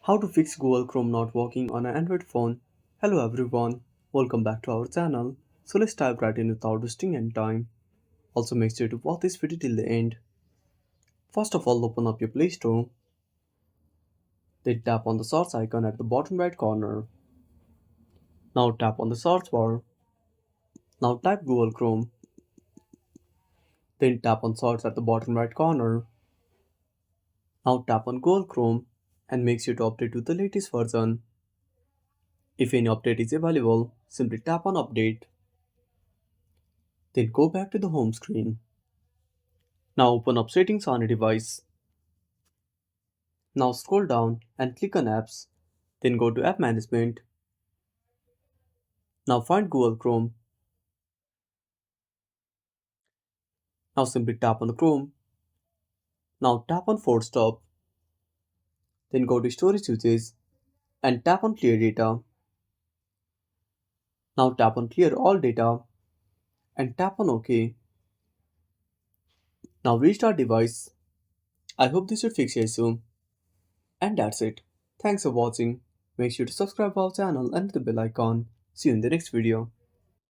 How to fix Google Chrome not working on an Android phone. Hello everyone, welcome back to our channel. So let's dive right in without wasting any time. Also make sure to watch this video till the end. First of all, open up your Play Store. Then tap on the search icon at the bottom right corner. Now tap on the search bar. Now type Google Chrome. Then tap on search at the bottom right corner. Now tap on Google Chrome and make sure to update to the latest version. If any update is available, simply tap on update. Then go back to the home screen. Now open up settings on a device. Now scroll down and click on apps. Then go to app management. Now find Google Chrome. Now simply tap on the Chrome. Now tap on force stop. Then go to storage usage and tap on clear data. Now tap on clear all data and tap on OK. Now restart device. I hope this should fix your issue. And that's it. Thanks for watching. Make sure to subscribe our channel and hit the bell icon. See you in the next video.